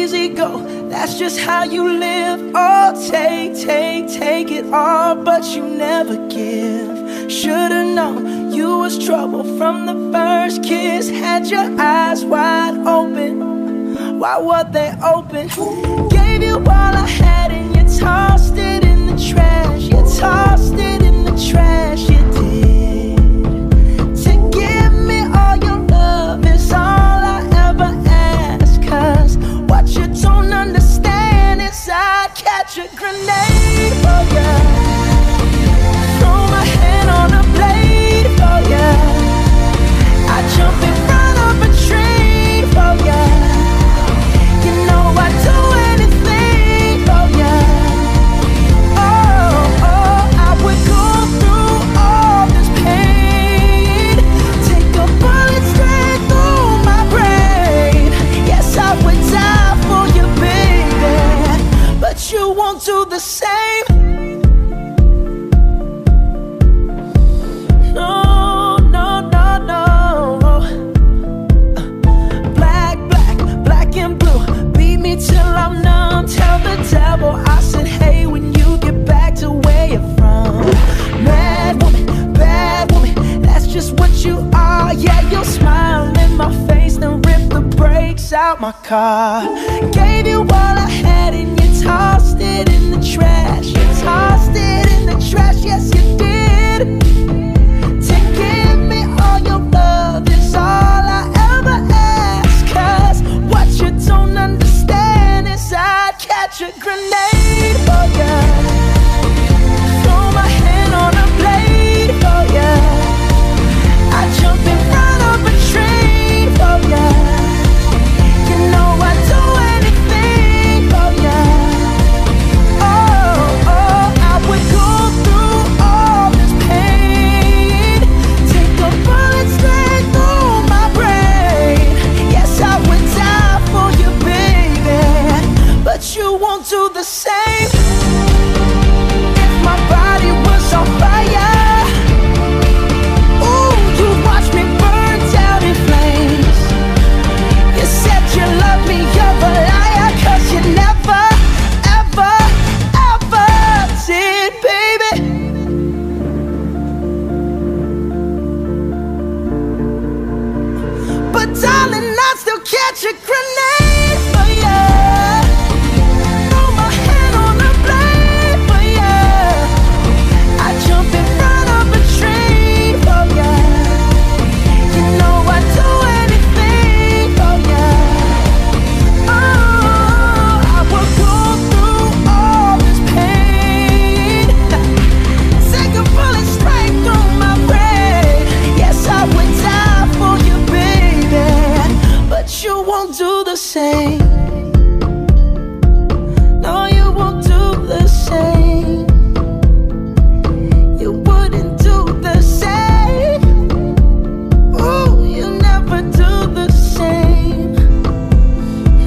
easy go, that's just how you live. Oh, take it all, but you never give. Should've known you was trouble from the first kiss. Had your eyes wide open, why were they open? Gave you all I had and you tossed it in the trash. You tossed it in the trash, you did. To give me all your love is all I ever ask. Cause what you don't understand is I'd catch a grenade for ya, throw my hand on a blade for ya, I'd jump in front of a train for ya. You know I'd do anything for ya. Oh, I would go through all this pain, take a bullet straight through my brain. Yes, I would die for you, baby, but you won't do the same. No, no, no, no. Black and blue, beat me till I'm numb. Tell the devil I said hey when you get back to where you're from. Mad woman, bad woman, that's just what you are. Yeah, you'll smile in my face, then rip the brakes out my car. Gave you all I had and you tossed it in the trash. You tossed it in the trash, yes you did. To give me all your love is all I ever ask. Cause what you don't understand is I'd catch a grenade for ya, throw my hand on a blade for ya, I'd jump in front of a train for ya. You know I'd do anything for ya. Oh, I would go through all this pain, take a bullet straight through my brain. Yes, I would die for you, baby, but you won't do the same. If my body was on fire, ooh, you'd watch me burn down in flames. You said you love me, you're a liar, cause you never, ever, ever did, baby. But darling, I'd still catch a grenade for ya, throw my hand on a blade for ya, I'd jump in front of a train for ya. You know I'd do anything for ya. Oh, I would go through all this pain, take a bullet straight through my brain. Yes, I would die for you, baby, but you won't do the same. No, you won't do the same. You wouldn't do the same. Ooh, you never do the same.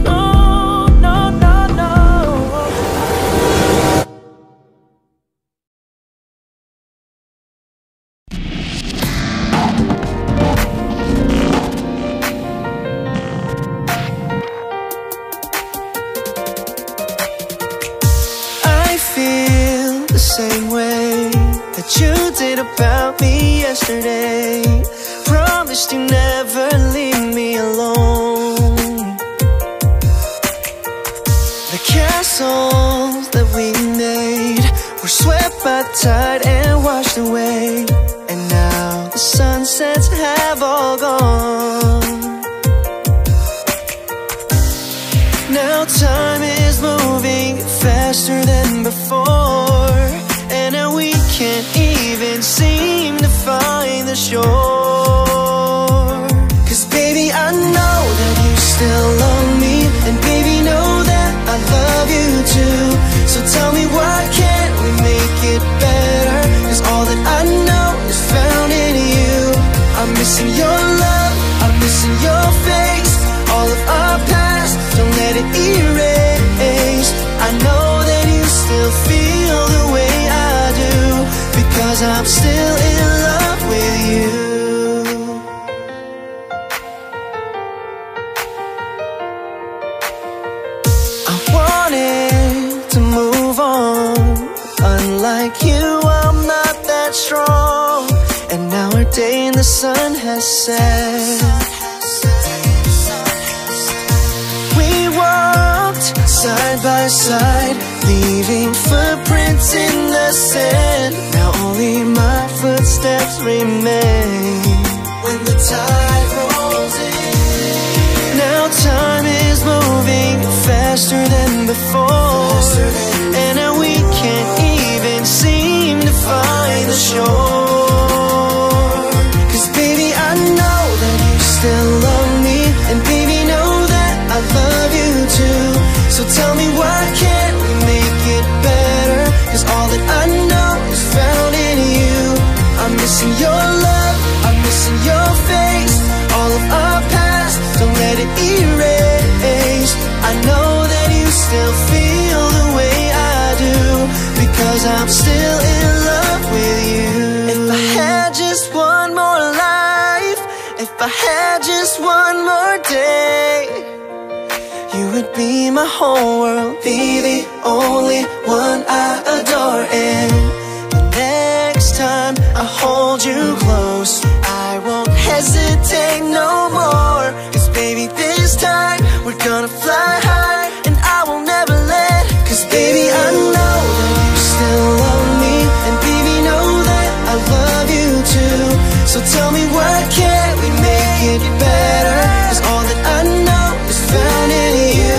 No, no, no, no. I feel the same way that you did about me yesterday. Promised you never leave me alone. The castles that we made were swept by the tide and washed away, and now the sunsets have all gone. Now time is moving faster than before, and now we can't even seem to find the shore. Cause baby, I know that you still love me, and baby, know that I love you too. So tell me, why can't we make it better? Cause all that I know is found in you. I'm missing your love, I'm missing your face. All of our past, don't let it erase. I know that you still feel the way I do, because I'm still in love with you. day and the sun has set. We walked side by side, leaving footprints in the sand. Now only my footsteps remain when the tide rolls in. Now time is moving faster than before, and now we can't even seem to find the shore. 'Cause baby, I know that you still love me, and baby, know that I love you too. So tell me, why can't we make it better? 'Cause all that I know is found in you. I'm missing your love, I'm missing your face. All of our past, don't let it erase. I know that you still feel the way I do, because I'm still in love with you. If I had just one more life, if I had just one more day, you would be my whole world, be the only one I adore. And the next time I hold you close, I won't hesitate no more. 'Cause baby, this time we're gonna fly high, and I will never let. 'Cause baby, I know that you still love me, and baby, know that I love you too. So tell me, why can't we make it better? 'Cause all that I know is found in you.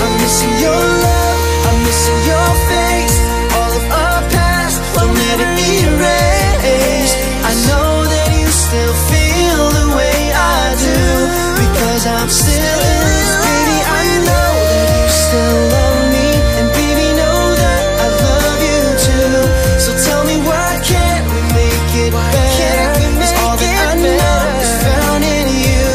I'm missing your love, I'm missing your face. All of our past, don't let it erase. I know that you still feel the way I do, because I'm still in this. Baby, I know that you still love me, and baby, know that I love you too. So tell me, why can't we make it better? 'Cause all that I know is found in you.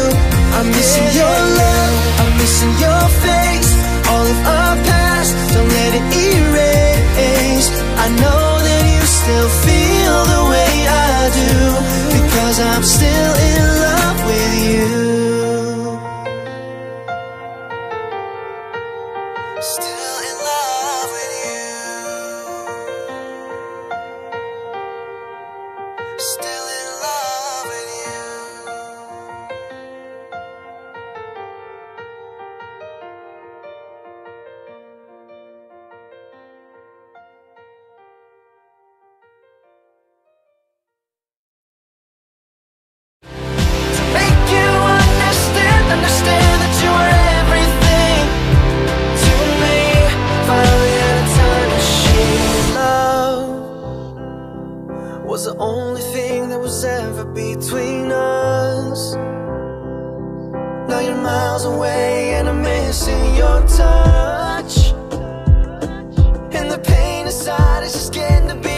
I'm missing your love, I'm missing your face. All of our past, don't let it erase. I know that you still feel the way I do, because I'm still in love with you. Still in love with you. Still in love with you. Make you understand that you are everything to me. Finally had a time machine. Love was the only thing that was ever between us. Now you're miles away and I'm missing your touch, and the pain inside is just getting to be